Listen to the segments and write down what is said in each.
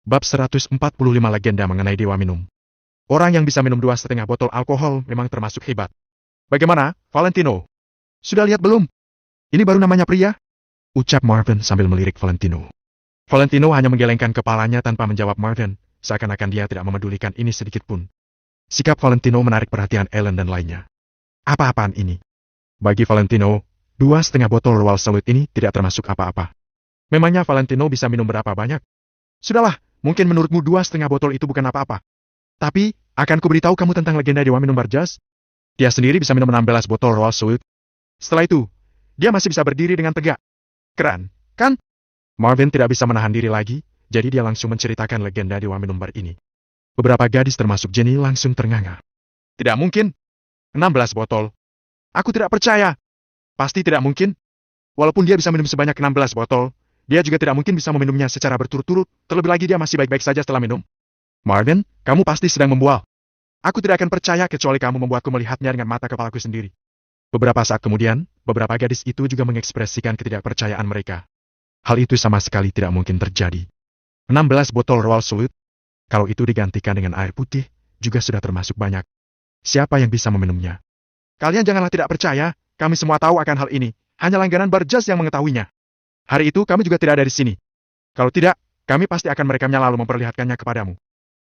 Bab 145 Legenda mengenai Dewa Minum. Orang yang bisa minum 2,5 botol alkohol memang termasuk hebat. Bagaimana, Valentino? Sudah lihat belum? Ini baru namanya pria? Ucap Marvin sambil melirik Valentino. Valentino hanya menggelengkan kepalanya tanpa menjawab Marvin, seakan-akan dia tidak memedulikan ini sedikit pun. Sikap Valentino menarik perhatian Ellen dan lainnya. Apa-apaan ini? Bagi Valentino, 2,5 botol Royal Salute ini tidak termasuk apa-apa. Memangnya Valentino bisa minum berapa banyak? Sudahlah, mungkin menurutmu 2,5 botol itu bukan apa-apa. Tapi, akan kuberitahu kamu tentang legenda Dewa Minum Barjas. Dia sendiri bisa minum 16 botol Royal Salute. Setelah itu, dia masih bisa berdiri dengan tegak. Keren, kan? Marvin tidak bisa menahan diri lagi, jadi dia langsung menceritakan legenda Dewa Minum Bar ini. Beberapa gadis termasuk Jenny langsung ternganga. Tidak mungkin. 16 botol. Aku tidak percaya. Pasti tidak mungkin. Walaupun dia bisa minum sebanyak 16 botol, dia juga tidak mungkin bisa meminumnya secara berturut-turut, terlebih lagi dia masih baik-baik saja setelah minum. Marvin, kamu pasti sedang membual. Aku tidak akan percaya kecuali kamu membuatku melihatnya dengan mata kepalaku sendiri. Beberapa saat kemudian, beberapa gadis itu juga mengekspresikan ketidakpercayaan mereka. Hal itu sama sekali tidak mungkin terjadi. 16 botol Royal Salute? Kalau itu digantikan dengan air putih, juga sudah termasuk banyak. Siapa yang bisa meminumnya? Kalian janganlah tidak percaya, kami semua tahu akan hal ini. Hanya langganan Barjas yang mengetahuinya. Hari itu kami juga tidak ada di sini. Kalau tidak, kami pasti akan merekamnya lalu memperlihatkannya kepadamu.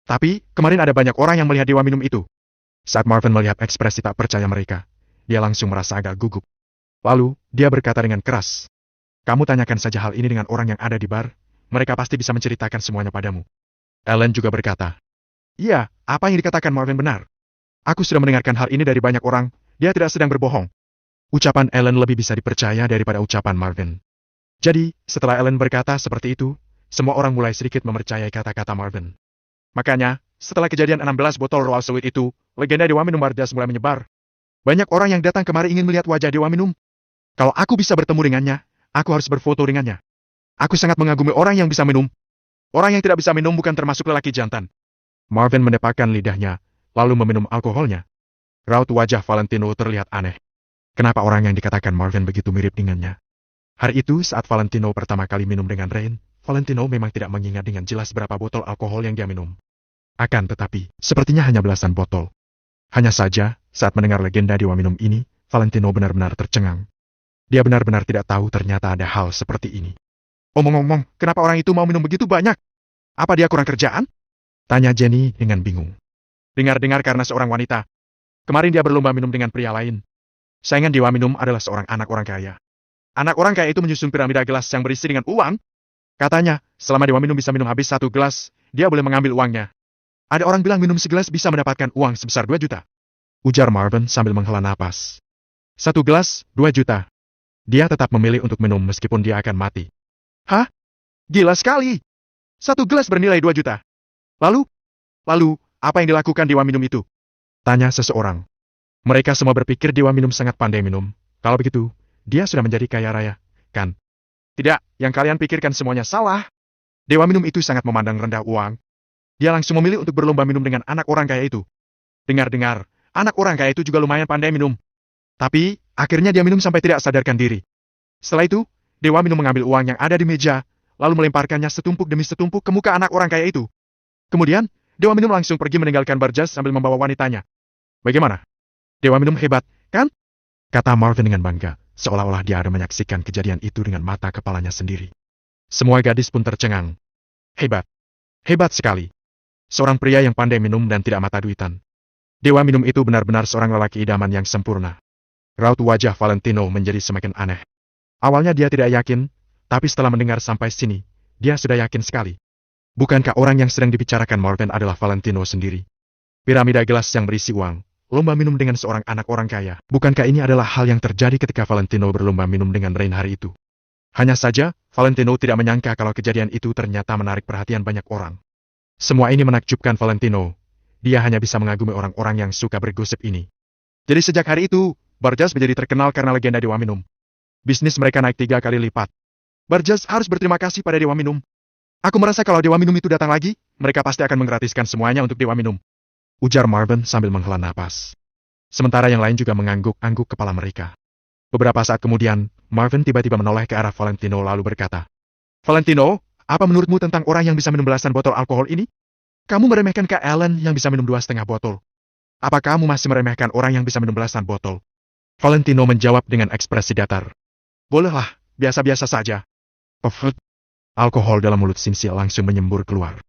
Tapi, kemarin ada banyak orang yang melihat Dewa Minum itu. Saat Marvin melihat ekspresi tak percaya mereka, dia langsung merasa agak gugup. Lalu, dia berkata dengan keras. Kamu tanyakan saja hal ini dengan orang yang ada di bar, mereka pasti bisa menceritakan semuanya padamu. Ellen juga berkata. Iya, apa yang dikatakan Marvin benar. Aku sudah mendengarkan hal ini dari banyak orang, dia tidak sedang berbohong. Ucapan Ellen lebih bisa dipercaya daripada ucapan Marvin. Jadi, setelah Ellen berkata seperti itu, semua orang mulai sedikit mempercayai kata-kata Marvin. Makanya, setelah kejadian 16 botol Royal Salute itu, legenda Dewa Minum Barjas mulai menyebar. Banyak orang yang datang kemari ingin melihat wajah Dewa Minum. Kalau aku bisa bertemu dengannya, aku harus berfoto dengannya. Aku sangat mengagumi orang yang bisa minum. Orang yang tidak bisa minum bukan termasuk lelaki jantan. Marvin menepakkan lidahnya, lalu meminum alkoholnya. Raut wajah Valentino terlihat aneh. Kenapa orang yang dikatakan Marvin begitu mirip dengannya? Hari itu saat Valentino pertama kali minum dengan Rain, Valentino memang tidak mengingat dengan jelas berapa botol alkohol yang dia minum. Akan tetapi, sepertinya hanya belasan botol. Hanya saja, saat mendengar legenda Dewa Minum ini, Valentino benar-benar tercengang. Dia benar-benar tidak tahu ternyata ada hal seperti ini. Omong-omong, kenapa orang itu mau minum begitu banyak? Apa dia kurang kerjaan? Tanya Jenny dengan bingung. Dengar-dengar karena seorang wanita. Kemarin dia berlomba minum dengan pria lain. Saingan Dewa Minum adalah seorang anak orang kaya. Anak orang kaya itu menyusun piramida gelas yang berisi dengan uang. Katanya, selama Dewa Minum bisa minum habis 1 gelas, dia boleh mengambil uangnya. Ada orang bilang minum segelas bisa mendapatkan uang sebesar 2 juta. Ujar Marvin sambil menghela napas. 1 gelas, 2 juta. Dia tetap memilih untuk minum meskipun dia akan mati. Hah? Gila sekali. 1 gelas bernilai 2 juta. Lalu, apa yang dilakukan Dewa Minum itu? Tanya seseorang. Mereka semua berpikir Dewa Minum sangat pandai minum. Kalau begitu, dia sudah menjadi kaya raya, kan? Tidak, yang kalian pikirkan semuanya salah. Dewa Minum itu sangat memandang rendah uang. Dia langsung memilih untuk berlomba minum dengan anak orang kaya itu. Dengar-dengar, anak orang kaya itu juga lumayan pandai minum. Tapi, akhirnya dia minum sampai tidak sadarkan diri. Setelah itu, Dewa Minum mengambil uang yang ada di meja, lalu melemparkannya setumpuk demi setumpuk ke muka anak orang kaya itu. Kemudian, Dewa Minum langsung pergi meninggalkan Barjas sambil membawa wanitanya. Bagaimana? Dewa Minum hebat, kan? Kata Marvin dengan bangga, seolah-olah dia ada menyaksikan kejadian itu dengan mata kepalanya sendiri. Semua gadis pun tercengang. Hebat. Hebat sekali. Seorang pria yang pandai minum dan tidak mata duitan. Dewa Minum itu benar-benar seorang lelaki idaman yang sempurna. Raut wajah Valentino menjadi semakin aneh. Awalnya dia tidak yakin, tapi setelah mendengar sampai sini, dia sudah yakin sekali. Bukankah orang yang sedang dibicarakan Marvin adalah Valentino sendiri? Piramida gelas yang berisi uang, lomba minum dengan seorang anak orang kaya. Bukankah ini adalah hal yang terjadi ketika Valentino berlomba minum dengan Rain hari itu? Hanya saja, Valentino tidak menyangka kalau kejadian itu ternyata menarik perhatian banyak orang. Semua ini menakjubkan Valentino. Dia hanya bisa mengagumi orang-orang yang suka bergosip ini. Jadi sejak hari itu, Barjas menjadi terkenal karena legenda Dewa Minum. Bisnis mereka naik 3 kali lipat. Barjas harus berterima kasih pada Dewa Minum. Aku merasa kalau Dewa Minum itu datang lagi, mereka pasti akan menggratiskan semuanya untuk Dewa Minum. Ujar Marvin sambil menghela napas. Sementara yang lain juga mengangguk-angguk kepala mereka. Beberapa saat kemudian, Marvin tiba-tiba menoleh ke arah Valentino lalu berkata, Valentino, Apa menurutmu tentang orang yang bisa minum belasan botol alkohol ini? Kamu meremehkan Kak Allen yang bisa minum 2,5 botol. Apa kamu masih meremehkan orang yang bisa minum belasan botol? Valentino menjawab dengan ekspresi datar. Bolehlah, biasa-biasa saja. Pefut. Alkohol dalam mulut Cynthia langsung menyembur keluar.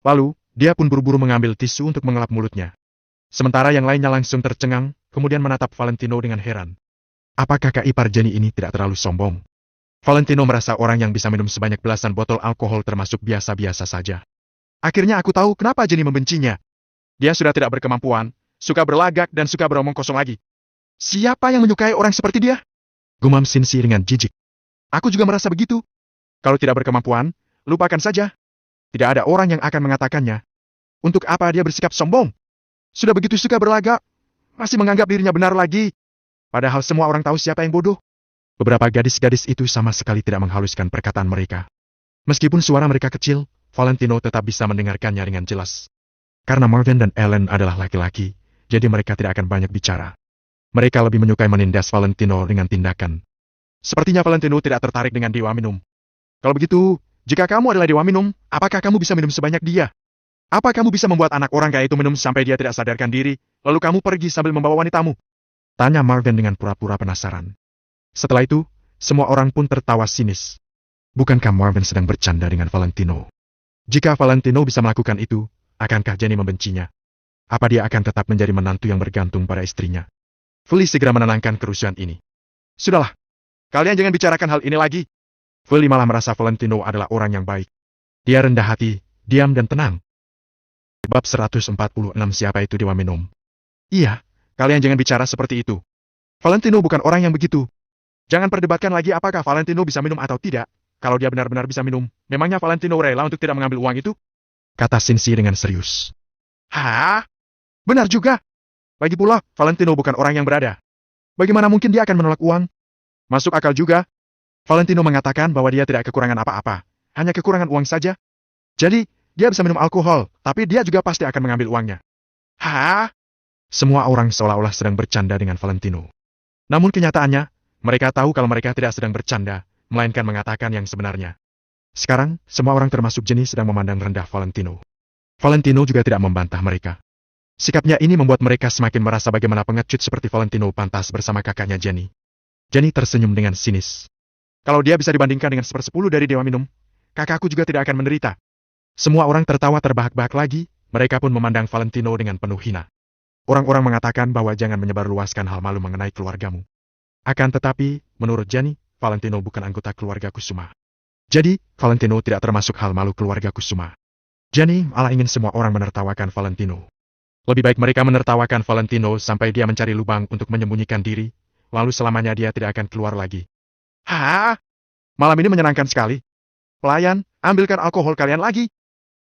Lalu, dia pun buru-buru mengambil tisu untuk mengelap mulutnya. Sementara yang lainnya langsung tercengang, kemudian menatap Valentino dengan heran. Apakah Kak ipar Jenny ini tidak terlalu sombong? Valentino merasa orang yang bisa minum sebanyak belasan botol alkohol termasuk biasa-biasa saja. Akhirnya aku tahu kenapa Jenny membencinya. Dia sudah tidak berkemampuan, suka berlagak dan suka beromong kosong lagi. Siapa yang menyukai orang seperti dia? Gumam Cynthia dengan jijik. Aku juga merasa begitu. Kalau tidak berkemampuan, lupakan saja. Tidak ada orang yang akan mengatakannya. Untuk apa dia bersikap sombong? Sudah begitu suka berlagak, masih menganggap dirinya benar lagi. Padahal semua orang tahu siapa yang bodoh. Beberapa gadis-gadis itu sama sekali tidak menghaluskan perkataan mereka. Meskipun suara mereka kecil, Valentino tetap bisa mendengarkannya dengan jelas. Karena Marvin dan Ellen adalah laki-laki, jadi mereka tidak akan banyak bicara. Mereka lebih menyukai menindas Valentino dengan tindakan. Sepertinya Valentino tidak tertarik dengan dewa minum. Kalau begitu, jika kamu adalah dewa minum, apakah kamu bisa minum sebanyak dia? Apa kamu bisa membuat anak orang kaya itu minum sampai dia tidak sadarkan diri, lalu kamu pergi sambil membawa wanitamu? Tanya Marvin dengan pura-pura penasaran. Setelah itu, semua orang pun tertawa sinis. Bukankah Marvin sedang bercanda dengan Valentino? Jika Valentino bisa melakukan itu, akankah Jenny membencinya? Apa dia akan tetap menjadi menantu yang bergantung pada istrinya? Feli segera menenangkan kerusuhan ini. Sudahlah, kalian jangan bicarakan hal ini lagi. Feli malah merasa Valentino adalah orang yang baik. Dia rendah hati, diam dan tenang. Bab 146 Siapa itu dewa minum? Iya, kalian jangan bicara seperti itu. Valentino bukan orang yang begitu. Jangan perdebatkan lagi apakah Valentino bisa minum atau tidak. Kalau dia benar-benar bisa minum, memangnya Valentino rela untuk tidak mengambil uang itu? Kata Cynthia dengan serius. Hah? Benar juga. Lagi pula, Valentino bukan orang yang berada. Bagaimana mungkin dia akan menolak uang? Masuk akal juga. Valentino mengatakan bahwa dia tidak kekurangan apa-apa. Hanya kekurangan uang saja. Jadi, dia bisa minum alkohol, tapi dia juga pasti akan mengambil uangnya. Hah? Semua orang seolah-olah sedang bercanda dengan Valentino. Namun kenyataannya, mereka tahu kalau mereka tidak sedang bercanda, melainkan mengatakan yang sebenarnya. Sekarang, semua orang termasuk Jenny sedang memandang rendah Valentino. Valentino juga tidak membantah mereka. Sikapnya ini membuat mereka semakin merasa bagaimana pengecut seperti Valentino pantas bersama kakaknya Jenny. Jenny tersenyum dengan sinis. Kalau dia bisa dibandingkan dengan 1/10 dari dewa minum, kakakku juga tidak akan menderita. Semua orang tertawa terbahak-bahak lagi, mereka pun memandang Valentino dengan penuh hina. Orang-orang mengatakan bahwa jangan menyebarluaskan hal malu mengenai keluargamu. Akan tetapi, menurut Jenny, Valentino bukan anggota keluarga Kusuma. Jadi, Valentino tidak termasuk hal malu keluarga Kusuma. Jenny malah ingin semua orang menertawakan Valentino. Lebih baik mereka menertawakan Valentino sampai dia mencari lubang untuk menyembunyikan diri, lalu selamanya dia tidak akan keluar lagi. Hah? Malam ini menyenangkan sekali. Pelayan, ambilkan alkohol kalian lagi,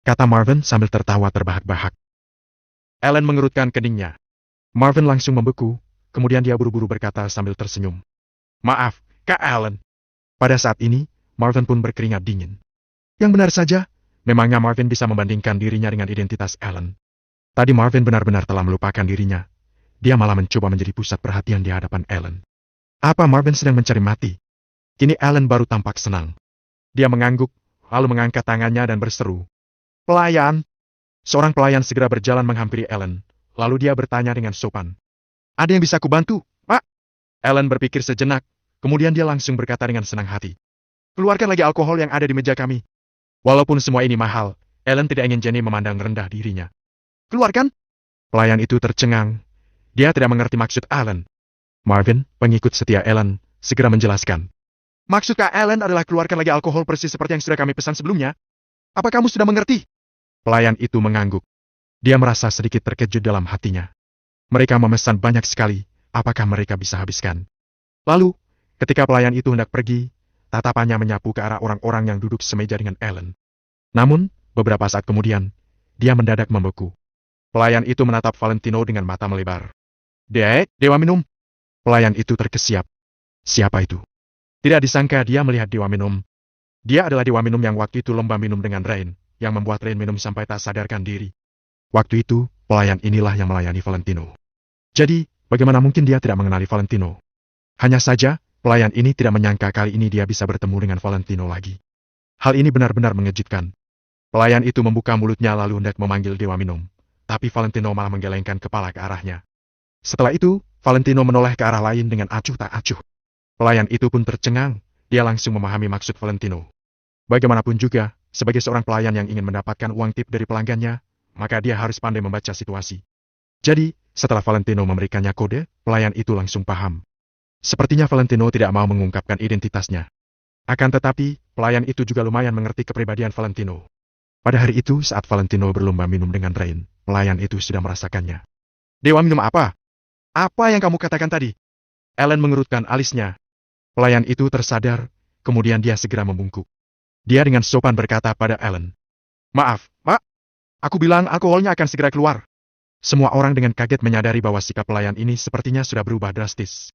kata Marvin sambil tertawa terbahak-bahak. Ellen mengerutkan keningnya. Marvin langsung membeku, kemudian dia buru-buru berkata sambil tersenyum. Maaf, Kak Ellen. Pada saat ini, Marvin pun berkeringat dingin. Yang benar saja, memangnya Marvin bisa membandingkan dirinya dengan identitas Ellen. Tadi Marvin benar-benar telah melupakan dirinya. Dia malah mencoba menjadi pusat perhatian di hadapan Ellen. Apa Marvin sedang mencari mati? Kini Ellen baru tampak senang. Dia mengangguk, lalu mengangkat tangannya dan berseru. Pelayan! Seorang pelayan segera berjalan menghampiri Ellen, lalu dia bertanya dengan sopan. Ada yang bisa kubantu, Pak? Ellen berpikir sejenak, kemudian dia langsung berkata dengan senang hati. Keluarkan lagi alkohol yang ada di meja kami. Walaupun semua ini mahal, Ellen tidak ingin Jenny memandang rendah dirinya. Keluarkan? Pelayan itu tercengang. Dia tidak mengerti maksud Ellen. Marvin, pengikut setia Ellen, segera menjelaskan. Maksud Kak Ellen adalah keluarkan lagi alkohol persis seperti yang sudah kami pesan sebelumnya. Apa kamu sudah mengerti? Pelayan itu mengangguk. Dia merasa sedikit terkejut dalam hatinya. Mereka memesan banyak sekali, apakah mereka bisa habiskan? Lalu, ketika pelayan itu hendak pergi, tatapannya menyapu ke arah orang-orang yang duduk semeja dengan Ellen. Namun, beberapa saat kemudian, dia mendadak membeku. Pelayan itu menatap Valentino dengan mata melebar. Dek, dewa minum. Pelayan itu terkesiap. Siapa itu? Tidak disangka dia melihat dewa minum. Dia adalah dewa minum yang waktu itu lomba minum dengan Rain, yang membuat Rain minum sampai tak sadarkan diri. Waktu itu, pelayan inilah yang melayani Valentino. Jadi, bagaimana mungkin dia tidak mengenali Valentino? Hanya saja, pelayan ini tidak menyangka kali ini dia bisa bertemu dengan Valentino lagi. Hal ini benar-benar mengejutkan. Pelayan itu membuka mulutnya lalu hendak memanggil Dewa Minum, tapi Valentino malah menggelengkan kepala ke arahnya. Setelah itu, Valentino menoleh ke arah lain dengan acuh tak acuh. Pelayan itu pun tercengang, dia langsung memahami maksud Valentino. Bagaimanapun juga, sebagai seorang pelayan yang ingin mendapatkan uang tip dari pelanggannya, maka dia harus pandai membaca situasi. Jadi, setelah Valentino memberikannya kode, pelayan itu langsung paham. Sepertinya Valentino tidak mau mengungkapkan identitasnya. Akan tetapi, pelayan itu juga lumayan mengerti kepribadian Valentino. Pada hari itu, saat Valentino berlomba minum dengan Rain, pelayan itu sudah merasakannya. Dewa Minum apa? Apa yang kamu katakan tadi? Ellen mengerutkan alisnya. Pelayan itu tersadar, kemudian dia segera membungkuk. Dia dengan sopan berkata pada Ellen. Maaf, Pak. Aku bilang alkoholnya akan segera keluar. Semua orang dengan kaget menyadari bahwa sikap pelayan ini sepertinya sudah berubah drastis.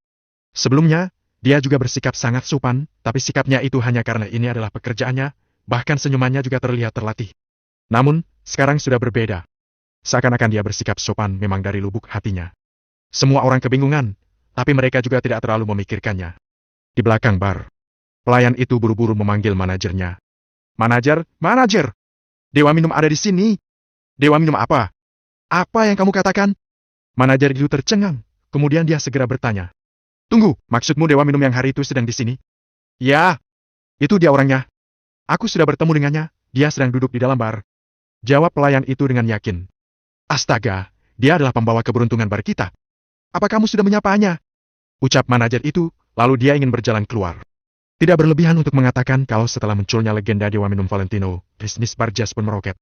Sebelumnya, dia juga bersikap sangat sopan, tapi sikapnya itu hanya karena ini adalah pekerjaannya, bahkan senyumannya juga terlihat terlatih. Namun, sekarang sudah berbeda. Seakan-akan dia bersikap sopan memang dari lubuk hatinya. Semua orang kebingungan, tapi mereka juga tidak terlalu memikirkannya. Di belakang bar, pelayan itu buru-buru memanggil manajernya. Manajer, manajer! Dewa Minum ada di sini. Dewa Minum apa? Apa yang kamu katakan? Manajer itu tercengang, kemudian dia segera bertanya. Tunggu, maksudmu Dewa Minum yang hari itu sedang di sini? Ya, itu dia orangnya. Aku sudah bertemu dengannya, dia sedang duduk di dalam bar. Jawab pelayan itu dengan yakin. Astaga, dia adalah pembawa keberuntungan bar kita. Apa kamu sudah menyapanya? Ucap manajer itu, lalu dia ingin berjalan keluar. Tidak berlebihan untuk mengatakan kalau setelah munculnya legenda Dewa Minum Valentino, bisnis bar jazz pun meroket.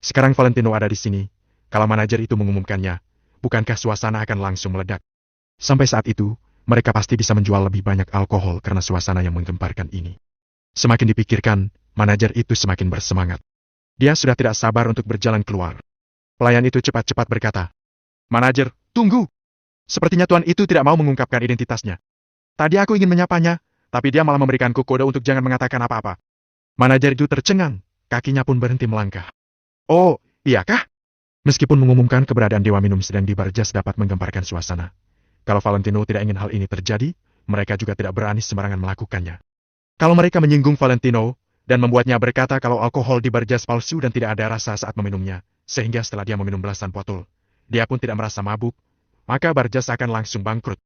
Sekarang Valentino ada di sini. Kalau manajer itu mengumumkannya, bukankah suasana akan langsung meledak? Sampai saat itu, mereka pasti bisa menjual lebih banyak alkohol karena suasana yang menggemparkan ini. Semakin dipikirkan, manajer itu semakin bersemangat. Dia sudah tidak sabar untuk berjalan keluar. Pelayan itu cepat-cepat berkata, Manajer, tunggu! Sepertinya tuan itu tidak mau mengungkapkan identitasnya. Tadi aku ingin menyapanya, tapi dia malah memberikanku kode untuk jangan mengatakan apa-apa. Manajer itu tercengang, kakinya pun berhenti melangkah. Oh, iyakah? Meskipun mengumumkan keberadaan Dewa Minum sedang di bar jazz dapat menggemparkan suasana. Kalau Valentino tidak ingin hal ini terjadi, mereka juga tidak berani sembarangan melakukannya. Kalau mereka menyinggung Valentino, dan membuatnya berkata kalau alkohol di bar jazz palsu dan tidak ada rasa saat meminumnya, sehingga setelah dia meminum belasan botol, dia pun tidak merasa mabuk, maka bar jazz akan langsung bangkrut.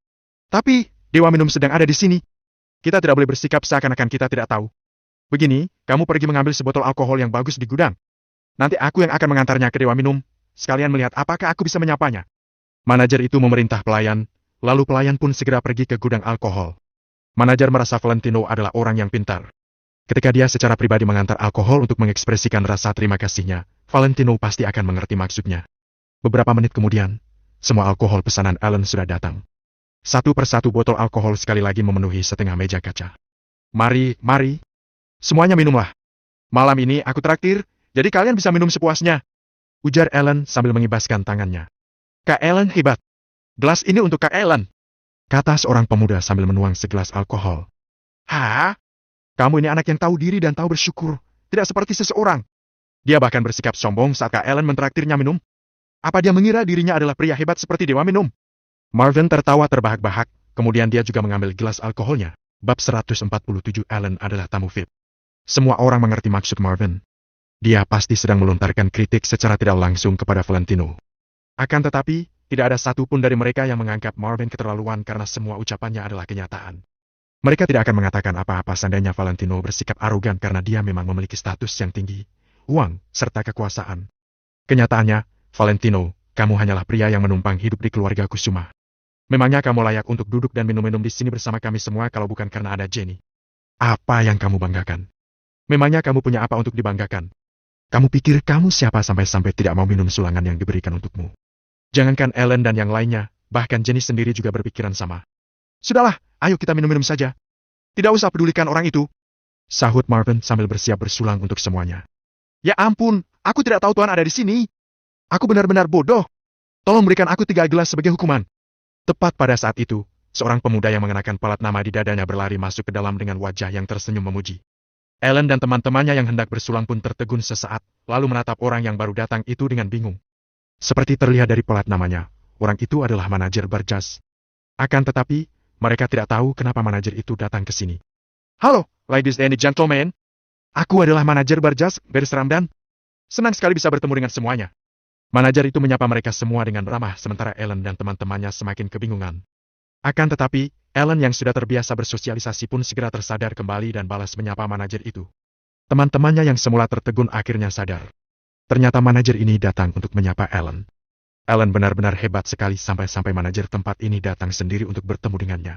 Tapi, Dewa Minum sedang ada di sini. Kita tidak boleh bersikap seakan-akan kita tidak tahu. Begini, kamu pergi mengambil sebotol alkohol yang bagus di gudang. Nanti aku yang akan mengantarnya ke Dewa Minum, sekalian melihat apakah aku bisa menyapanya. Manajer itu memerintah pelayan, lalu pelayan pun segera pergi ke gudang alkohol. Manajer merasa Valentino adalah orang yang pintar. Ketika dia secara pribadi mengantar alkohol untuk mengekspresikan rasa terima kasihnya, Valentino pasti akan mengerti maksudnya. Beberapa menit kemudian, semua alkohol pesanan Ellen sudah datang. Satu persatu botol alkohol sekali lagi memenuhi setengah meja kaca. Mari, mari. Semuanya minumlah. Malam ini aku traktir, jadi kalian bisa minum sepuasnya. Ujar Ellen sambil mengibaskan tangannya. Kak Ellen hebat. Gelas ini untuk Kak Ellen. Kata seorang pemuda sambil menuang segelas alkohol. Hah? Kamu ini anak yang tahu diri dan tahu bersyukur, tidak seperti seseorang. Dia bahkan bersikap sombong saat Kak Ellen mentraktirnya minum. Apa dia mengira dirinya adalah pria hebat seperti Dewa Minum? Marvin tertawa terbahak-bahak, kemudian dia juga mengambil gelas alkoholnya. Bab 147 Ellen adalah tamu VIP. Semua orang mengerti maksud Marvin. Dia pasti sedang melontarkan kritik secara tidak langsung kepada Valentino. Akan tetapi, tidak ada satupun dari mereka yang menganggap Marvin keterlaluan karena semua ucapannya adalah kenyataan. Mereka tidak akan mengatakan apa-apa seandainya Valentino bersikap arogan karena dia memang memiliki status yang tinggi, uang, serta kekuasaan. Kenyataannya, Valentino, kamu hanyalah pria yang menumpang hidup di keluarga Kusuma. Memangnya kamu layak untuk duduk dan minum-minum di sini bersama kami semua kalau bukan karena ada Jenny? Apa yang kamu banggakan? Memangnya kamu punya apa untuk dibanggakan? Kamu pikir kamu siapa sampai-sampai tidak mau minum sulangan yang diberikan untukmu? Jangankan Ellen dan yang lainnya, bahkan Jenny sendiri juga berpikiran sama. Sudahlah, ayo kita minum-minum saja. Tidak usah pedulikan orang itu. Sahut Marvin sambil bersiap bersulang untuk semuanya. Ya ampun, aku tidak tahu Tuan ada di sini. Aku benar-benar bodoh. Tolong berikan aku 3 gelas sebagai hukuman. Tepat pada saat itu, seorang pemuda yang mengenakan pelat nama di dadanya berlari masuk ke dalam dengan wajah yang tersenyum memuji. Ellen dan teman-temannya yang hendak bersulang pun tertegun sesaat, lalu menatap orang yang baru datang itu dengan bingung. Seperti terlihat dari pelat namanya, orang itu adalah manajer bar jazz. Akan tetapi, mereka tidak tahu kenapa manajer itu datang ke sini. Halo, ladies and gentlemen. Aku adalah manajer Barjas, Beres Ramdan. Senang sekali bisa bertemu dengan semuanya. Manajer itu menyapa mereka semua dengan ramah sementara Ellen dan teman-temannya semakin kebingungan. Akan tetapi, Ellen yang sudah terbiasa bersosialisasi pun segera tersadar kembali dan balas menyapa manajer itu. Teman-temannya yang semula tertegun akhirnya sadar. Ternyata manajer ini datang untuk menyapa Ellen. Ellen benar-benar hebat sekali sampai-sampai manajer tempat ini datang sendiri untuk bertemu dengannya.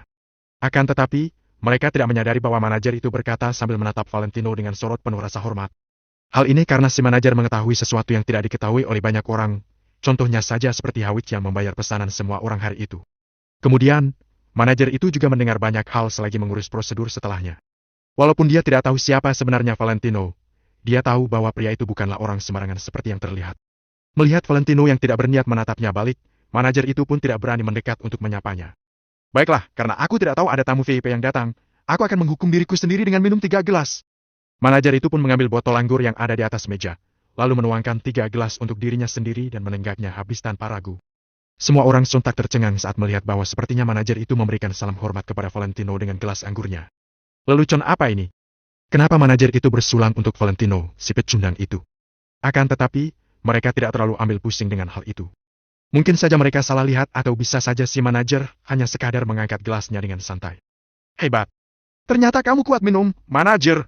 Akan tetapi, mereka tidak menyadari bahwa manajer itu berkata sambil menatap Valentino dengan sorot penuh rasa hormat. Hal ini karena si manajer mengetahui sesuatu yang tidak diketahui oleh banyak orang, contohnya saja seperti Hawit yang membayar pesanan semua orang hari itu. Kemudian, manajer itu juga mendengar banyak hal selagi mengurus prosedur setelahnya. Walaupun dia tidak tahu siapa sebenarnya Valentino, dia tahu bahwa pria itu bukanlah orang sembarangan seperti yang terlihat. Melihat Valentino yang tidak berniat menatapnya balik, manajer itu pun tidak berani mendekat untuk menyapanya. Baiklah, karena aku tidak tahu ada tamu VIP yang datang, aku akan menghukum diriku sendiri dengan minum 3 gelas. Manajer itu pun mengambil botol anggur yang ada di atas meja, lalu menuangkan 3 gelas untuk dirinya sendiri dan menenggaknya habis tanpa ragu. Semua orang sontak tercengang saat melihat bahwa sepertinya manajer itu memberikan salam hormat kepada Valentino dengan gelas anggurnya. Lelucon apa ini? Kenapa manajer itu bersulang untuk Valentino, si pecundang itu? Akan tetapi, mereka tidak terlalu ambil pusing dengan hal itu. Mungkin saja mereka salah lihat atau bisa saja si manajer hanya sekadar mengangkat gelasnya dengan santai. Hebat! Ternyata kamu kuat minum, manajer!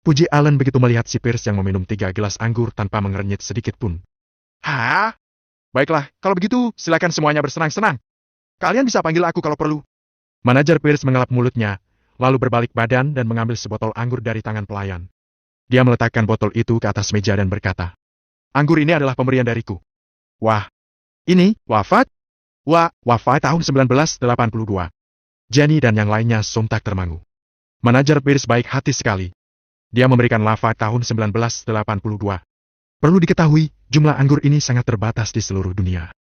Puji Allen begitu melihat si Pierce yang meminum 3 gelas anggur tanpa mengernyit sedikit pun. Hah? Baiklah, kalau begitu, silakan semuanya bersenang-senang. Kalian bisa panggil aku kalau perlu. Manajer Pierce mengelap mulutnya, lalu berbalik badan dan mengambil sebotol anggur dari tangan pelayan. Dia meletakkan botol itu ke atas meja dan berkata, "Anggur ini adalah pemberian dariku." Wah, ini, wafat? Wah, wafat tahun 1982. Jenny dan yang lainnya sontak termangu. Manajer Pierce baik hati sekali. Dia memberikan wafat tahun 1982. Perlu diketahui, jumlah anggur ini sangat terbatas di seluruh dunia.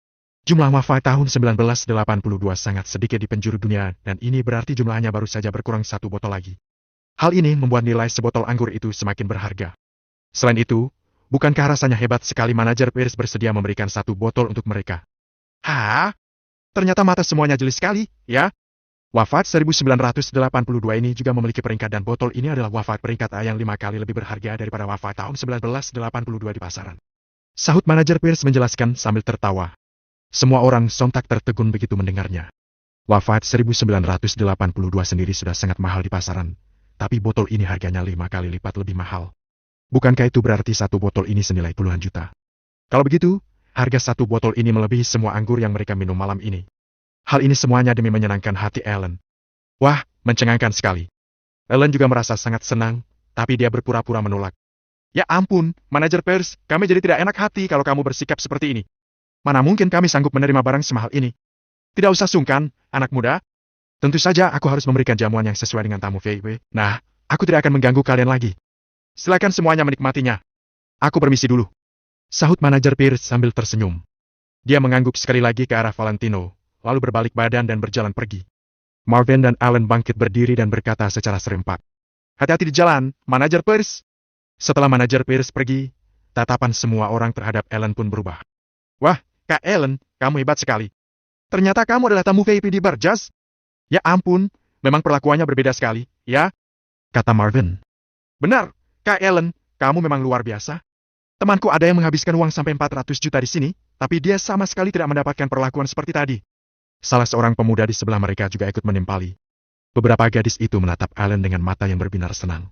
Jumlah wafat tahun 1982 sangat sedikit di penjuru dunia, dan ini berarti jumlahnya baru saja berkurang 1 botol lagi. Hal ini membuat nilai sebotol anggur itu semakin berharga. Selain itu, bukankah rasanya hebat sekali manajer Pierce bersedia memberikan 1 botol untuk mereka? Hah? Ternyata mata semuanya jeli sekali, ya? Wafat 1982 ini juga memiliki peringkat dan botol ini adalah wafat peringkat A yang 5 kali lebih berharga daripada wafat tahun 1982 di pasaran. Sahut manajer Pierce menjelaskan sambil tertawa. Semua orang sontak tertegun begitu mendengarnya. Wafat 1982 sendiri sudah sangat mahal di pasaran, tapi botol ini harganya 5 kali lipat lebih mahal. Bukankah itu berarti 1 botol ini senilai puluhan juta? Kalau begitu, harga 1 botol ini melebihi semua anggur yang mereka minum malam ini. Hal ini semuanya demi menyenangkan hati Ellen. Wah, mencengangkan sekali. Ellen juga merasa sangat senang, tapi dia berpura-pura menolak. Ya ampun, manajer Pierce, kami jadi tidak enak hati kalau kamu bersikap seperti ini. Mana mungkin kami sanggup menerima barang semahal ini? Tidak usah sungkan, anak muda. Tentu saja aku harus memberikan jamuan yang sesuai dengan tamu VIP. Nah, aku tidak akan mengganggu kalian lagi. Silakan semuanya menikmatinya. Aku permisi dulu. Sahut manajer Pierce sambil tersenyum. Dia mengangguk sekali lagi ke arah Valentino, lalu berbalik badan dan berjalan pergi. Marvin dan Allen bangkit berdiri dan berkata secara serempak. Hati-hati di jalan, manajer Pierce. Setelah manajer Pierce pergi, tatapan semua orang terhadap Ellen pun berubah. Wah, Kak Ellen, kamu hebat sekali. Ternyata kamu adalah tamu VIP di bar jazz. Ya ampun, memang perlakuannya berbeda sekali, ya? Kata Marvin. Benar. Kak Ellen, kamu memang luar biasa. Temanku ada yang menghabiskan uang sampai 400 juta di sini, tapi dia sama sekali tidak mendapatkan perlakuan seperti tadi. Salah seorang pemuda di sebelah mereka juga ikut menimpali. Beberapa gadis itu menatap Ellen dengan mata yang berbinar senang.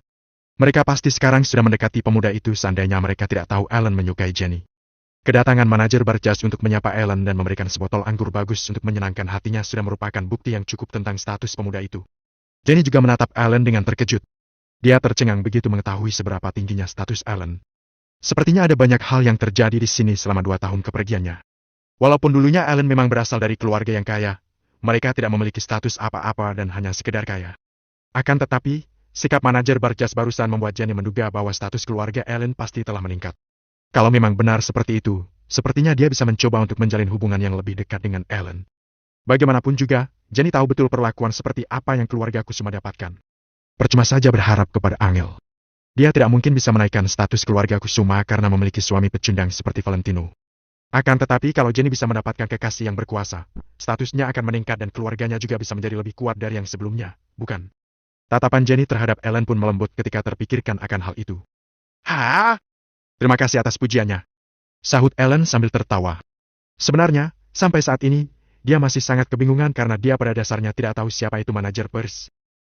Mereka pasti sekarang sudah mendekati pemuda itu seandainya mereka tidak tahu Ellen menyukai Jenny. Kedatangan manajer bar jazz untuk menyapa Ellen dan memberikan sebotol anggur bagus untuk menyenangkan hatinya sudah merupakan bukti yang cukup tentang status pemuda itu. Jenny juga menatap Ellen dengan terkejut. Dia tercengang begitu mengetahui seberapa tingginya status Ellen. Sepertinya ada banyak hal yang terjadi di sini selama 2 tahun kepergiannya. Walaupun dulunya Ellen memang berasal dari keluarga yang kaya, mereka tidak memiliki status apa-apa dan hanya sekedar kaya. Akan tetapi, sikap manajer bar jazz barusan membuat Jenny menduga bahwa status keluarga Ellen pasti telah meningkat. Kalau memang benar seperti itu, sepertinya dia bisa mencoba untuk menjalin hubungan yang lebih dekat dengan Ellen. Bagaimanapun juga, Jenny tahu betul perlakuan seperti apa yang keluarga Kusuma dapatkan. Percuma saja berharap kepada Angel. Dia tidak mungkin bisa menaikkan status keluarga Kusuma karena memiliki suami pecundang seperti Valentino. Akan tetapi kalau Jenny bisa mendapatkan kekasih yang berkuasa, statusnya akan meningkat dan keluarganya juga bisa menjadi lebih kuat dari yang sebelumnya, bukan? Tatapan Jenny terhadap Ellen pun melembut ketika terpikirkan akan hal itu. Hah? Terima kasih atas pujiannya, sahut Ellen sambil tertawa. Sebenarnya, sampai saat ini, dia masih sangat kebingungan karena dia pada dasarnya tidak tahu siapa itu manajer Pers.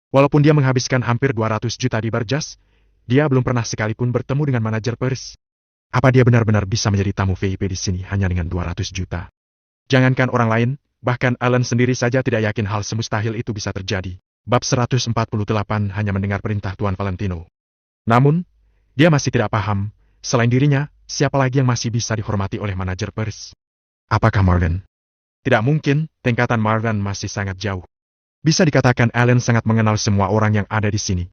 Walaupun dia menghabiskan hampir 200 juta di Barjas, dia belum pernah sekalipun bertemu dengan manajer Pers. Apa dia benar-benar bisa menjadi tamu VIP di sini hanya dengan 200 juta? Jangankan orang lain, bahkan Ellen sendiri saja tidak yakin hal semustahil itu bisa terjadi. Bab 148 hanya mendengar perintah Tuan Valentino. Namun, dia masih tidak paham, selain dirinya, siapa lagi yang masih bisa dihormati oleh manajer Pers? Apakah Marvin? Tidak mungkin, tingkatan Marvin masih sangat jauh. Bisa dikatakan Ellen sangat mengenal semua orang yang ada di sini.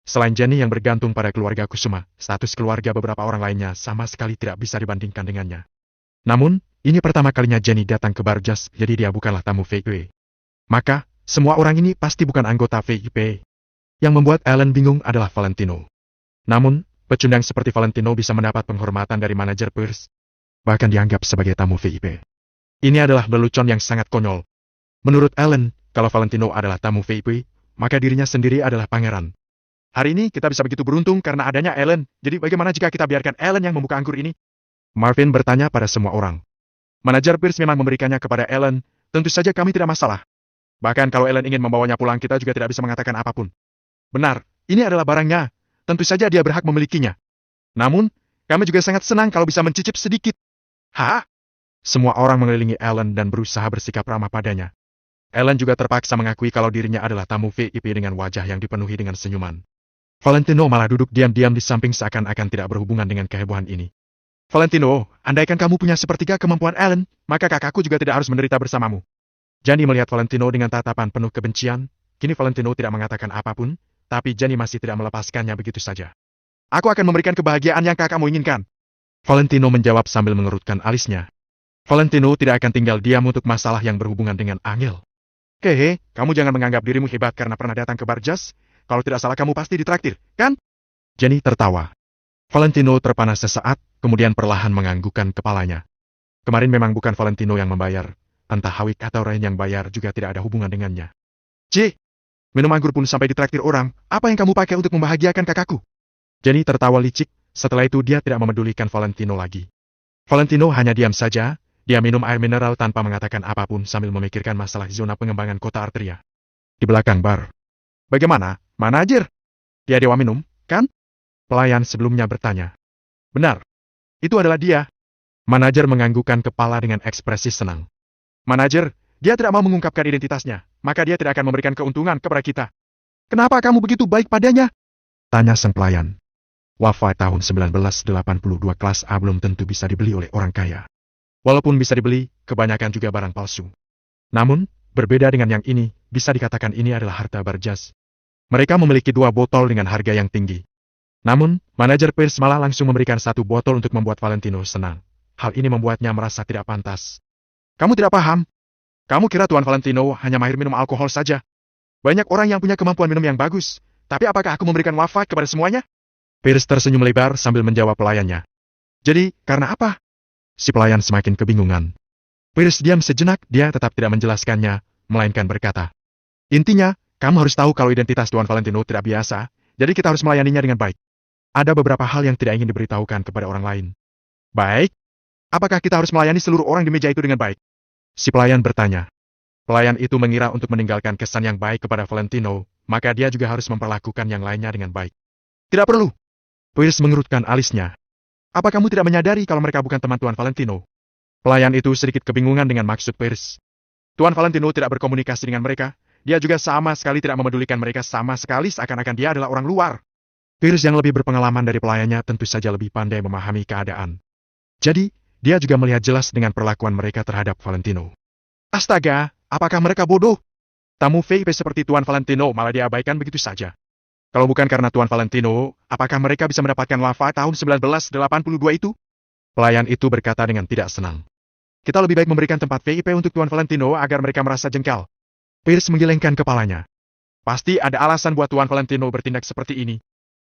Selain Jenny yang bergantung pada keluarga Kusuma, status keluarga beberapa orang lainnya sama sekali tidak bisa dibandingkan dengannya. Namun, ini pertama kalinya Jenny datang ke Barjas, jadi dia bukanlah tamu VIP. Maka, semua orang ini pasti bukan anggota VIP. Yang membuat Ellen bingung adalah Valentino. Namun, pecundang seperti Valentino bisa mendapat penghormatan dari manajer Pers, bahkan dianggap sebagai tamu VIP. Ini adalah lelucon yang sangat konyol. Menurut Ellen, kalau Valentino adalah tamu VIP, maka dirinya sendiri adalah pangeran. Hari ini kita bisa begitu beruntung karena adanya Ellen, jadi bagaimana jika kita biarkan Ellen yang membuka anggur ini? Marvin bertanya pada semua orang. Manajer Pierce memang memberikannya kepada Ellen, tentu saja kami tidak masalah. Bahkan kalau Ellen ingin membawanya pulang kita juga tidak bisa mengatakan apapun. Benar, ini adalah barangnya, tentu saja dia berhak memilikinya. Namun, kami juga sangat senang kalau bisa mencicip sedikit. Hah? Semua orang mengelilingi Ellen dan berusaha bersikap ramah padanya. Ellen juga terpaksa mengakui kalau dirinya adalah tamu VIP dengan wajah yang dipenuhi dengan senyuman. Valentino malah duduk diam-diam di samping seakan-akan tidak berhubungan dengan kehebohan ini. Valentino, andaikan kamu punya sepertiga kemampuan Ellen, maka kakakku juga tidak harus menderita bersamamu. Jenny melihat Valentino dengan tatapan penuh kebencian. Kini Valentino tidak mengatakan apapun, tapi Jenny masih tidak melepaskannya begitu saja. Aku akan memberikan kebahagiaan yang kakakmu inginkan. Valentino menjawab sambil mengerutkan alisnya. Valentino tidak akan tinggal diam untuk masalah yang berhubungan dengan Angel. Hehe, kamu jangan menganggap dirimu hebat karena pernah datang ke Barjas. Kalau tidak salah kamu pasti ditraktir, kan? Jenny tertawa. Valentino terpana sesaat, kemudian perlahan menganggukkan kepalanya. Kemarin memang bukan Valentino yang membayar. Entah Hawik atau Rain yang bayar juga tidak ada hubungan dengannya. Minum anggur pun sampai ditraktir orang, apa yang kamu pakai untuk membahagiakan kakakku? Jenny tertawa licik, setelah itu dia tidak memedulikan Valentino lagi. Valentino hanya diam saja, dia minum air mineral tanpa mengatakan apapun sambil memikirkan masalah zona pengembangan kota Arteria. Di belakang bar. Bagaimana, manajer? Dia dewa minum, kan? Pelayan sebelumnya bertanya. Benar. Itu adalah dia. Manajer menganggukkan kepala dengan ekspresi senang. Manajer, dia tidak mau mengungkapkan identitasnya, maka dia tidak akan memberikan keuntungan kepada kita. Kenapa kamu begitu baik padanya? Tanya sang pelayan. Wafat tahun 1982 kelas A belum tentu bisa dibeli oleh orang kaya. Walaupun bisa dibeli, kebanyakan juga barang palsu. Namun, berbeda dengan yang ini, bisa dikatakan ini adalah harta Barjas. Mereka memiliki 2 botol dengan harga yang tinggi. Namun, manajer Pierce malah langsung memberikan 1 botol untuk membuat Valentino senang. Hal ini membuatnya merasa tidak pantas. Kamu tidak paham? Kamu kira Tuan Valentino hanya mahir minum alkohol saja? Banyak orang yang punya kemampuan minum yang bagus. Tapi apakah aku memberikan wafat kepada semuanya? Pierce tersenyum lebar sambil menjawab pelayannya. Jadi, karena apa? Si pelayan semakin kebingungan. Pierce diam sejenak, dia tetap tidak menjelaskannya, melainkan berkata. Intinya, kamu harus tahu kalau identitas Tuan Valentino tidak biasa, jadi kita harus melayaninya dengan baik. Ada beberapa hal yang tidak ingin diberitahukan kepada orang lain. Baik? Apakah kita harus melayani seluruh orang di meja itu dengan baik? Si pelayan bertanya. Pelayan itu mengira untuk meninggalkan kesan yang baik kepada Valentino, maka dia juga harus memperlakukan yang lainnya dengan baik. Tidak perlu. Pierce mengerutkan alisnya. Apa kamu tidak menyadari kalau mereka bukan teman Tuan Valentino? Pelayan itu sedikit kebingungan dengan maksud Pierce. Tuan Valentino tidak berkomunikasi dengan mereka, dia juga sama sekali tidak memedulikan mereka sama sekali seakan-akan dia adalah orang luar. Pierce yang lebih berpengalaman dari pelayannya tentu saja lebih pandai memahami keadaan. Jadi, dia juga melihat jelas dengan perlakuan mereka terhadap Valentino. Astaga, apakah mereka bodoh? Tamu VIP seperti Tuan Valentino malah diabaikan begitu saja. Kalau bukan karena Tuan Valentino, apakah mereka bisa mendapatkan wafat tahun 1982 itu? Pelayan itu berkata dengan tidak senang. Kita lebih baik memberikan tempat VIP untuk Tuan Valentino agar mereka merasa jengkal. Pierce menggelengkan kepalanya. Pasti ada alasan buat Tuan Valentino bertindak seperti ini.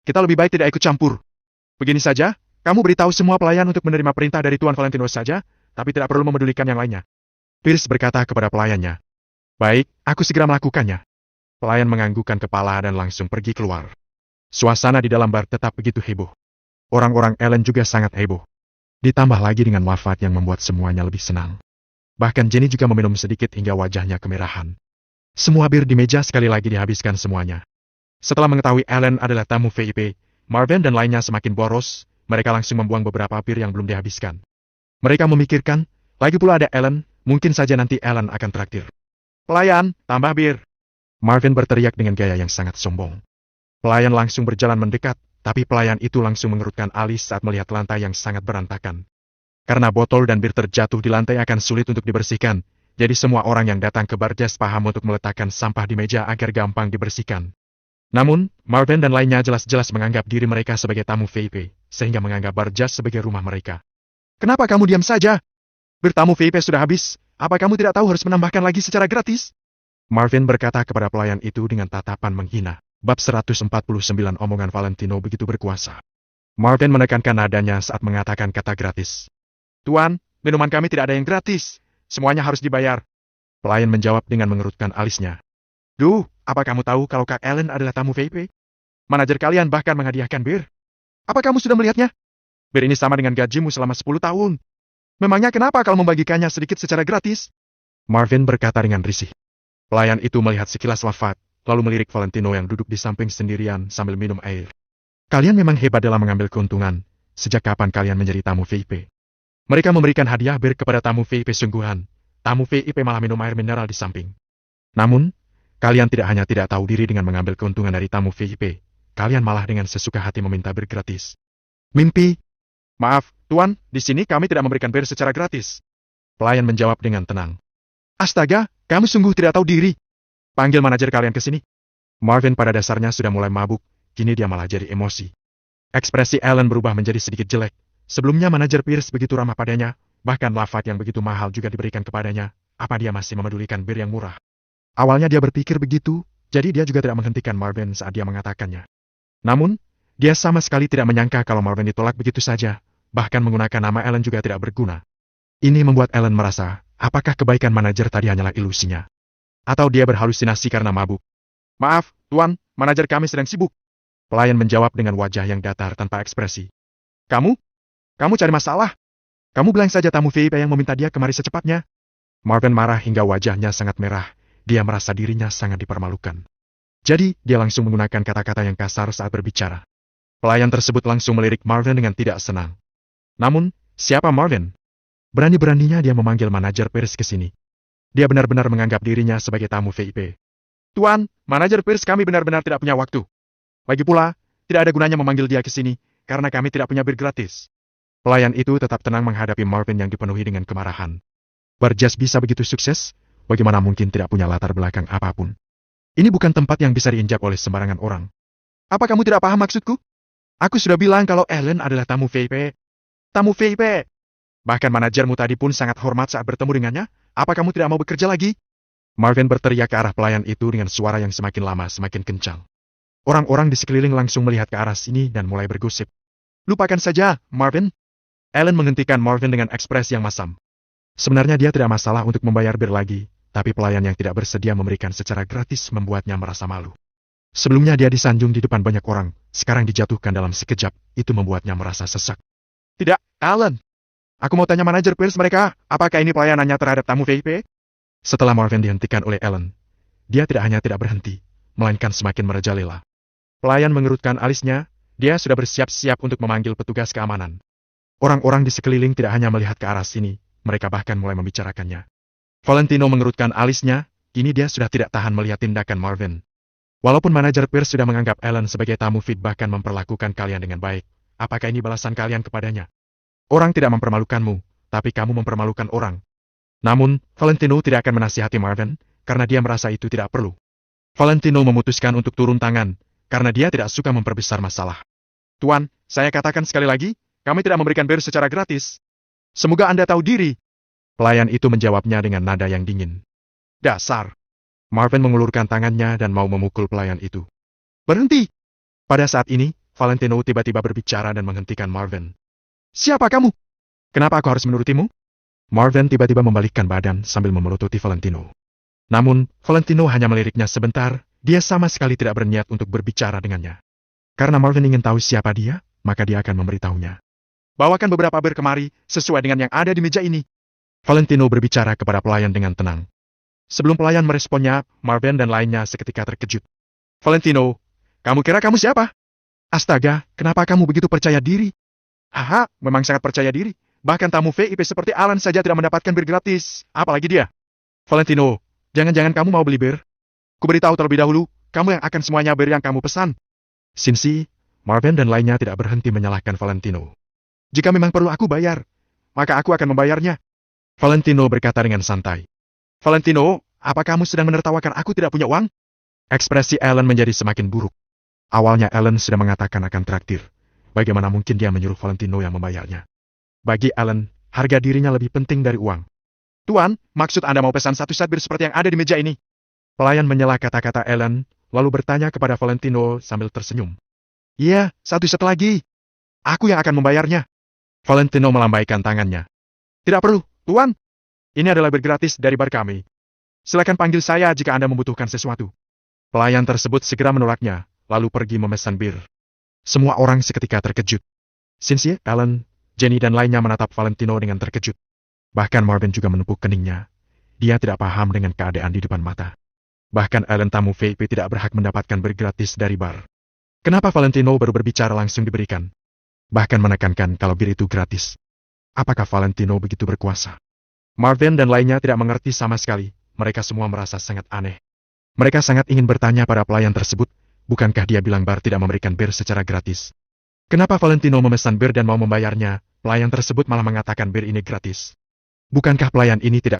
Kita lebih baik tidak ikut campur. Begini saja, kamu beritahu semua pelayan untuk menerima perintah dari Tuan Valentino saja, tapi tidak perlu memedulikan yang lainnya. Pierce berkata kepada pelayannya. Baik, aku segera melakukannya. Pelayan menganggukkan kepala dan langsung pergi keluar. Suasana di dalam bar tetap begitu heboh. Orang-orang Ellen juga sangat heboh. Ditambah lagi dengan wafat yang membuat semuanya lebih senang. Bahkan Jenny juga meminum sedikit hingga wajahnya kemerahan. Semua bir di meja sekali lagi dihabiskan semuanya. Setelah mengetahui Ellen adalah tamu VIP, Marvin dan lainnya semakin boros, mereka langsung membuang beberapa bir yang belum dihabiskan. Mereka memikirkan, lagi pula ada Ellen, mungkin saja nanti Ellen akan traktir. Pelayan, tambah bir. Marvin berteriak dengan gaya yang sangat sombong. Pelayan langsung berjalan mendekat, tapi pelayan itu langsung mengerutkan alis saat melihat lantai yang sangat berantakan. Karena botol dan bir terjatuh di lantai akan sulit untuk dibersihkan, jadi semua orang yang datang ke bar jazz paham untuk meletakkan sampah di meja agar gampang dibersihkan. Namun, Marvin dan lainnya jelas-jelas menganggap diri mereka sebagai tamu VIP, sehingga menganggap bar jazz sebagai rumah mereka. Kenapa kamu diam saja? Bir tamu VIP sudah habis, apa kamu tidak tahu harus menambahkan lagi secara gratis? Marvin berkata kepada pelayan itu dengan tatapan menghina. Bab 149 omongan Valentino begitu berkuasa. Marvin menekankan nadanya saat mengatakan kata gratis. Tuan, minuman kami tidak ada yang gratis. Semuanya harus dibayar. Pelayan menjawab dengan mengerutkan alisnya. Duh, apa kamu tahu kalau Kak Ellen adalah tamu VIP? Manajer kalian bahkan menghadiahkan bir. Apa kamu sudah melihatnya? Bir ini sama dengan gajimu selama 10 tahun. Memangnya kenapa kalau membagikannya sedikit secara gratis? Marvin berkata dengan risih. Pelayan itu melihat sekilas wafat, lalu melirik Valentino yang duduk di samping sendirian sambil minum air. Kalian memang hebat dalam mengambil keuntungan. Sejak kapan kalian menjadi tamu VIP? Mereka memberikan hadiah bir kepada tamu VIP sungguhan. Tamu VIP malah minum air mineral di samping. Namun, kalian tidak hanya tidak tahu diri dengan mengambil keuntungan dari tamu VIP, kalian malah dengan sesuka hati meminta bir gratis. Mimpi. Maaf, Tuan, di sini kami tidak memberikan bir secara gratis. Pelayan menjawab dengan tenang. Astaga, kamu sungguh tidak tahu diri. Panggil manajer kalian ke sini. Marvin pada dasarnya sudah mulai mabuk, kini dia malah jadi emosi. Ekspresi Ellen berubah menjadi sedikit jelek. Sebelumnya manajer Pierce begitu ramah padanya, bahkan lafaz yang begitu mahal juga diberikan kepadanya. Apa dia masih memedulikan bir yang murah? Awalnya dia berpikir begitu, jadi dia juga tidak menghentikan Marvin saat dia mengatakannya. Namun, dia sama sekali tidak menyangka kalau Marvin ditolak begitu saja, bahkan menggunakan nama Ellen juga tidak berguna. Ini membuat Ellen merasa, apakah kebaikan manajer tadi hanyalah ilusinya? Atau dia berhalusinasi karena mabuk? Maaf, Tuan, manajer kami sedang sibuk. Pelayan menjawab dengan wajah yang datar tanpa ekspresi. Kamu? Kamu cari masalah? Kamu bilang saja tamu VIP yang meminta dia kemari secepatnya. Marvin marah hingga wajahnya sangat merah. Dia merasa dirinya sangat dipermalukan. Jadi, dia langsung menggunakan kata-kata yang kasar saat berbicara. Pelayan tersebut langsung melirik Marvin dengan tidak senang. Namun, siapa Marvin? Berani-beraninya dia memanggil manajer Pierce ke sini. Dia benar-benar menganggap dirinya sebagai tamu VIP. Tuan, manajer Pierce kami benar-benar tidak punya waktu. Lagi pula, tidak ada gunanya memanggil dia ke sini, karena kami tidak punya bir gratis. Pelayan itu tetap tenang menghadapi Marvin yang dipenuhi dengan kemarahan. Bar jazz bisa begitu sukses, bagaimana mungkin tidak punya latar belakang apapun? Ini bukan tempat yang bisa diinjak oleh sembarangan orang. Apa kamu tidak paham maksudku? Aku sudah bilang kalau Ellen adalah tamu VIP. Tamu VIP. Bahkan manajermu tadi pun sangat hormat saat bertemu dengannya. Apa kamu tidak mau bekerja lagi? Marvin berteriak ke arah pelayan itu dengan suara yang semakin lama semakin kencang. Orang-orang di sekeliling langsung melihat ke arah sini dan mulai bergosip. Lupakan saja, Marvin. Ellen menghentikan Marvin dengan ekspresi yang masam. Sebenarnya dia tidak masalah untuk membayar bir lagi, tapi pelayan yang tidak bersedia memberikan secara gratis membuatnya merasa malu. Sebelumnya dia disanjung di depan banyak orang, sekarang dijatuhkan dalam sekejap, itu membuatnya merasa sesak. Tidak, Ellen. Aku mau tanya manajer Pierce mereka, apakah ini pelayanannya terhadap tamu VIP? Setelah Marvin dihentikan oleh Ellen, dia tidak hanya tidak berhenti, melainkan semakin merajalela. Pelayan mengerutkan alisnya, dia sudah bersiap-siap untuk memanggil petugas keamanan. Orang-orang di sekeliling tidak hanya melihat ke arah sini, mereka bahkan mulai membicarakannya. Valentino mengerutkan alisnya, kini dia sudah tidak tahan melihat tindakan Marvin. Walaupun manajer Pierce sudah menganggap Ellen sebagai tamu VIP bahkan memperlakukan kalian dengan baik, apakah ini balasan kalian kepadanya? Orang tidak mempermalukanmu, tapi kamu mempermalukan orang. Namun, Valentino tidak akan menasihati Marvin, karena dia merasa itu tidak perlu. Valentino memutuskan untuk turun tangan, karena dia tidak suka memperbesar masalah. Tuan, saya katakan sekali lagi, kami tidak memberikan bir secara gratis. Semoga Anda tahu diri. Pelayan itu menjawabnya dengan nada yang dingin. Dasar. Marvin mengulurkan tangannya dan mau memukul pelayan itu. Berhenti. Pada saat ini, Valentino tiba-tiba berbicara dan menghentikan Marvin. Siapa kamu? Kenapa aku harus menurutimu? Marvin tiba-tiba membalikkan badan sambil memelototi Valentino. Namun, Valentino hanya meliriknya sebentar, Dia sama sekali tidak berniat untuk berbicara dengannya. Karena Marvin ingin tahu siapa dia, maka dia akan memberitahunya. Bawakan beberapa bir kemari, sesuai dengan yang ada di meja ini. Valentino berbicara kepada pelayan dengan tenang. Sebelum pelayan meresponnya, Marvin dan lainnya seketika terkejut. Valentino, kamu kira kamu siapa? Astaga, kenapa kamu begitu percaya diri? Haha, memang sangat percaya diri. Bahkan tamu VIP seperti Alan saja tidak mendapatkan bir gratis, apalagi dia. Valentino, jangan-jangan kamu mau beli bir? Kuberitahu terlebih dahulu, kamu yang akan semuanya bir yang kamu pesan. Sinsi, Marvin dan lainnya tidak berhenti menyalahkan Valentino. Jika memang perlu aku bayar, maka aku akan membayarnya. Valentino berkata dengan santai. Valentino, apa kamu sedang menertawakan aku tidak punya uang? Ekspresi Alan menjadi semakin buruk. Awalnya Alan sudah mengatakan akan traktir. Bagaimana mungkin dia menyuruh Valentino yang membayarnya? Bagi Alan, harga dirinya lebih penting dari uang. Tuan, maksud Anda mau pesan satu set bir seperti yang ada di meja ini? Pelayan menyela kata-kata Alan, lalu bertanya kepada Valentino sambil tersenyum. Iya, satu set lagi. Aku yang akan membayarnya. Valentino melambaikan tangannya. Tidak perlu, Tuan. Ini adalah bir gratis dari bar kami. Silakan panggil saya jika Anda membutuhkan sesuatu. Pelayan tersebut segera menolaknya, lalu pergi memesan bir. Semua orang seketika terkejut. Cynthia, Alan, Jenny dan lainnya menatap Valentino dengan terkejut. Bahkan Marvin juga menepuk keningnya. Dia tidak paham dengan keadaan di depan mata. Bahkan Alan tamu VIP tidak berhak mendapatkan bir gratis dari bar. Kenapa Valentino baru berbicara langsung diberikan? Bahkan menekankan kalau bir itu gratis. Apakah Valentino begitu berkuasa? Marvin dan lainnya tidak mengerti sama sekali. Mereka semua merasa sangat aneh. Mereka sangat ingin bertanya pada pelayan tersebut, bukankah dia bilang bar tidak memberikan bir secara gratis? Kenapa Valentino memesan bir dan mau membayarnya, pelayan tersebut malah mengatakan bir ini gratis? Bukankah pelayan ini tidak